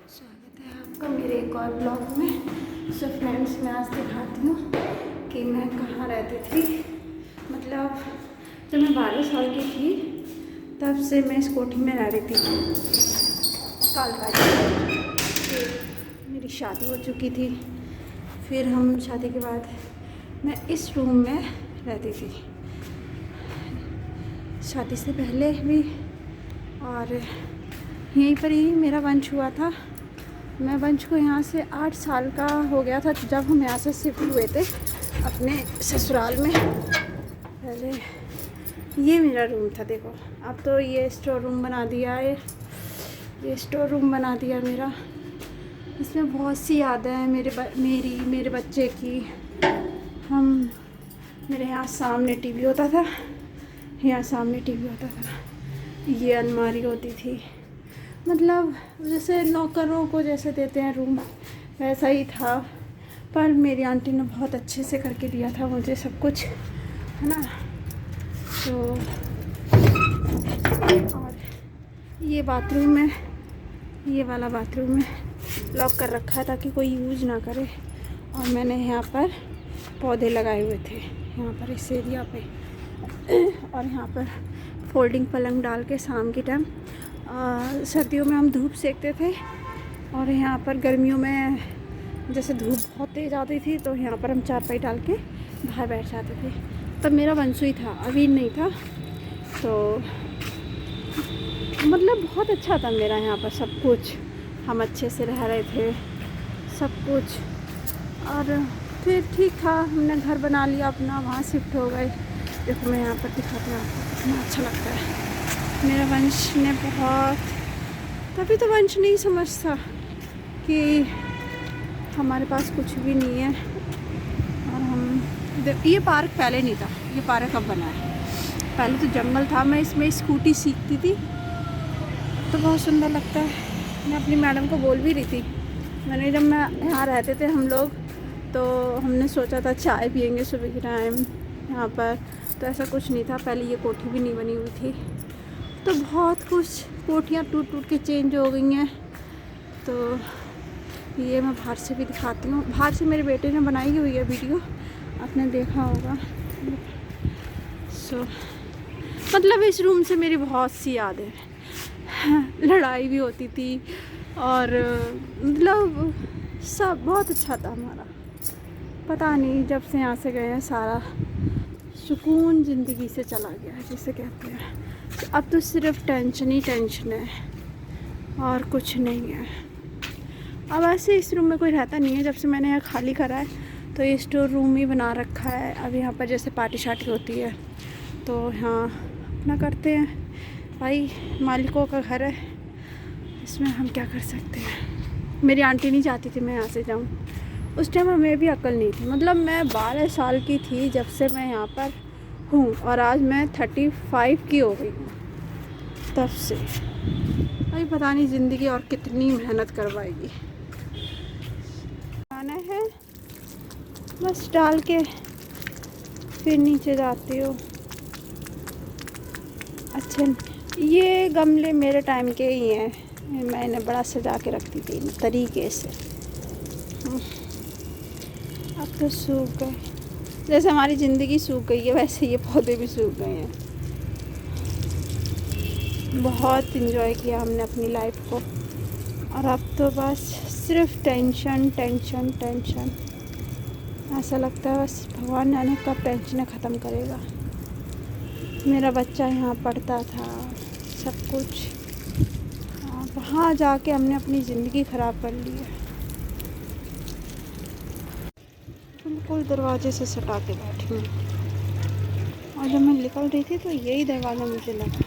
स्वागत है आपका मेरे एक और ब्लॉग में। सो फ्रेंड्स, मैं आज दिखाती हूँ कि मैं कहाँ रहती थी। मतलब जब मैं 12 साल की थी तब से मैं इस कोठी में रह रही थी। फिर मेरी शादी हो चुकी थी। फिर हम शादी के बाद मैं इस रूम में रहती थी, शादी से पहले भी। और यहीं पर ही मेरा वंश हुआ था। मैं वंश को यहाँ से 8 साल का हो गया था जब हम यहाँ से शिफ्ट हुए थे अपने ससुराल में। पहले ये मेरा रूम था, देखो अब तो ये स्टोर रूम बना दिया है। ये स्टोर रूम बना दिया मेरा। इसमें बहुत सी यादें हैं मेरे बच्चे की। मेरे यहाँ सामने टीवी होता था, यहाँ सामने टीवी होता था। ये अलमारी होती थी, मतलब जैसे नौकरों को जैसे देते हैं रूम, वैसा ही था। पर मेरी आंटी ने बहुत अच्छे से करके दिया था मुझे सब कुछ, है ना। तो और ये बाथरूम है, ये वाला बाथरूम है, लॉक कर रखा है ताकि कोई यूज़ ना करे। और मैंने यहाँ पर पौधे लगाए हुए थे, यहाँ पर इस एरिया पे। और यहाँ पर फोल्डिंग पलंग डाल के शाम के टाइम सर्दियों में हम धूप सेकते थे। और यहाँ पर गर्मियों में जैसे धूप बहुत तेज़ आती थी तो यहाँ पर हम चारपाई डाल के बाहर बैठ जाते थे। तब मेरा वंशु ही था, अभी नहीं था। तो मतलब बहुत अच्छा था मेरा यहाँ पर सब कुछ। हम अच्छे से रह रहे थे सब कुछ। और फिर ठीक था, हमने घर बना लिया अपना, वहाँ शिफ्ट हो गए। देखो मैं यहाँ पर दिखाती हूँ आपको, कितना अच्छा लगता है। मेरा वंश ने बहुत, तभी तो वंश नहीं समझता कि हमारे पास कुछ भी नहीं है। और हम ये पार्क पहले नहीं था, ये पार्क अब बना है। पहले तो जंगल था, मैं इसमें स्कूटी सीखती थी तो बहुत सुंदर लगता है। मैं अपनी मैडम को बोल भी रही थी, मैंने जब मैं यहाँ रहते थे हम लोग तो हमने सोचा था चाय पियेंगे सुबह के टाइम यहाँ पर। तो ऐसा कुछ नहीं था, पहले ये कोठी भी नहीं बनी हुई थी। तो बहुत कुछ कोठियाँ टूट टूट के चेंज हो गई हैं। तो ये मैं बाहर से भी दिखाती हूँ। बाहर से मेरे बेटे ने बनाई हुई है वीडियो, आपने देखा होगा। मतलब इस रूम से मेरी बहुत सी यादें हैं। लड़ाई भी होती थी और मतलब सब बहुत अच्छा था हमारा। पता नहीं जब से यहाँ से गए हैं सारा सुकून ज़िंदगी से चला गया है जिसे कहते हैं। तो अब तो सिर्फ टेंशन ही टेंशन है और कुछ नहीं है। अब ऐसे इस रूम में कोई रहता नहीं है। जब से मैंने यहाँ खाली करा है तो ये स्टोर रूम ही बना रखा है। अब यहाँ पर जैसे पार्टी शार्टी होती है तो यहाँ अपना करते हैं। भाई मालिकों का घर है, इसमें हम क्या कर सकते हैं। मेरी आंटी नहीं चाहती थी मैं यहाँ से जाऊँ। उस टाइम हमें भी अक्ल नहीं थी। मतलब मैं 12 साल की थी जब से मैं यहाँ पर हूँ और आज मैं 35 की हो गई हूँ तब से। अभी पता नहीं ज़िंदगी और कितनी मेहनत करवाएगी। आना है बस डाल के फिर नीचे जाती हो। अच्छा, ये गमले मेरे टाइम के ही हैं, मैंने बड़ा सजा के रखती थी इन तरीके से। अब तो सूख गए, जैसे हमारी ज़िंदगी सूख गई है वैसे ये पौधे भी सूख गए हैं। बहुत इन्जॉय किया हमने अपनी लाइफ को और अब तो बस सिर्फ टेंशन टेंशन टेंशन। ऐसा लगता है बस भगवान जाने कब टेंशन ख़त्म करेगा। मेरा बच्चा यहाँ पढ़ता था सब कुछ, वहाँ जाके हमने अपनी ज़िंदगी ख़राब कर ली है। बिल्कुल दरवाजे से सटा के बैठी हूँ और जब मैं निकल रही थी तो यही दरवाज़ा मुझे लगा।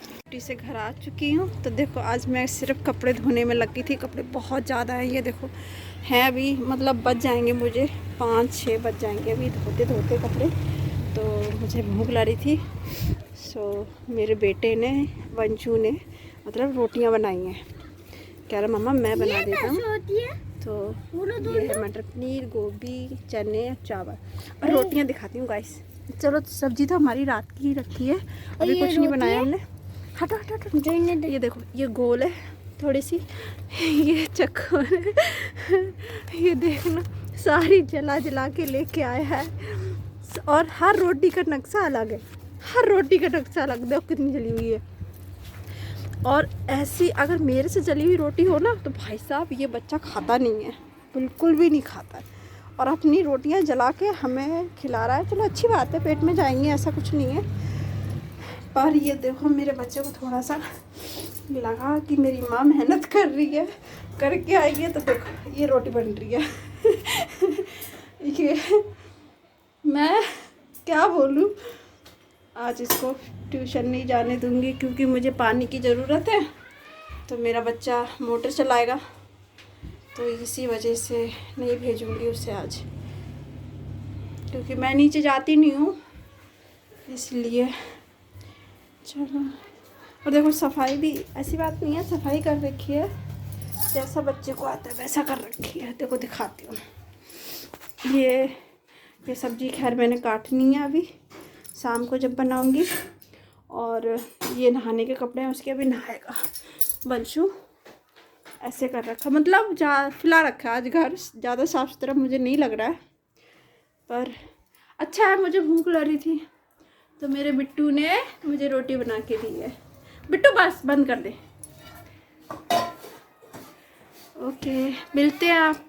छुट्टी से घर आ चुकी हूँ तो देखो आज मैं सिर्फ कपड़े धोने में लगी थी। कपड़े बहुत ज़्यादा हैं, ये देखो हैं अभी, मतलब बच जाएंगे मुझे 5-6 बच जाएंगे अभी धोते धोते कपड़े। तो मुझे भूख लगी थी। सो मेरे बेटे ने वंशु ने मतलब रोटियाँ बनाई हैं। कह रहा मम्मा मैं बना देता हूँ। तो ये है मटर पनीर, गोभी, चने, चावल और रोटियाँ दिखाती हूँ गाइस। चलो सब्जी तो हमारी रात की ही रखी है, अभी कुछ नहीं बनाया हमने। हटो हटो हटो। ये देखो ये गोल है थोड़ी सी, ये चक्कर है। ये देखना सारी जला जला के लेके आया है, और हर रोटी का नक्शा अलग है, हर रोटी का नक्शा अलग। देखो कितनी जली हुई है। और ऐसी अगर मेरे से जली हुई रोटी हो ना तो भाई साहब ये बच्चा खाता नहीं है, बिल्कुल भी नहीं खाता है। और अपनी रोटियां जला के हमें खिला रहा है। चलो अच्छी बात है, पेट में जाएंगे, ऐसा कुछ नहीं है। पर ये देखो मेरे बच्चे को थोड़ा सा लगा कि मेरी माँ मेहनत कर रही है, करके आई है। तो देखो ये रोटी बन रही है। ये मैं क्या बोलूँ, आज इसको ट्यूशन नहीं जाने दूंगी क्योंकि मुझे पानी की ज़रूरत है। तो मेरा बच्चा मोटर चलाएगा, तो इसी वजह से नहीं भेजूंगी उसे आज, क्योंकि मैं नीचे जाती नहीं हूँ इसलिए। चलो, और देखो सफाई भी ऐसी बात नहीं है, सफाई कर रखी है, जैसा बच्चे को आता है वैसा कर रखी है। देखो दिखाती हूँ। ये सब्ज़ी खैर मैंने काटनी है अभी, शाम को जब बनाऊंगी। और ये नहाने के कपड़े हैं उसके, अभी नहाएगा बंशु। ऐसे कर रखा, मतलब फैला रखा है आज घर, ज़्यादा साफ़ सुथरा मुझे नहीं लग रहा है, पर अच्छा है। मुझे भूख लग रही थी तो मेरे बिट्टू ने मुझे रोटी बना के दी है। बिट्टू बस बंद कर दे। ओके, मिलते हैं आप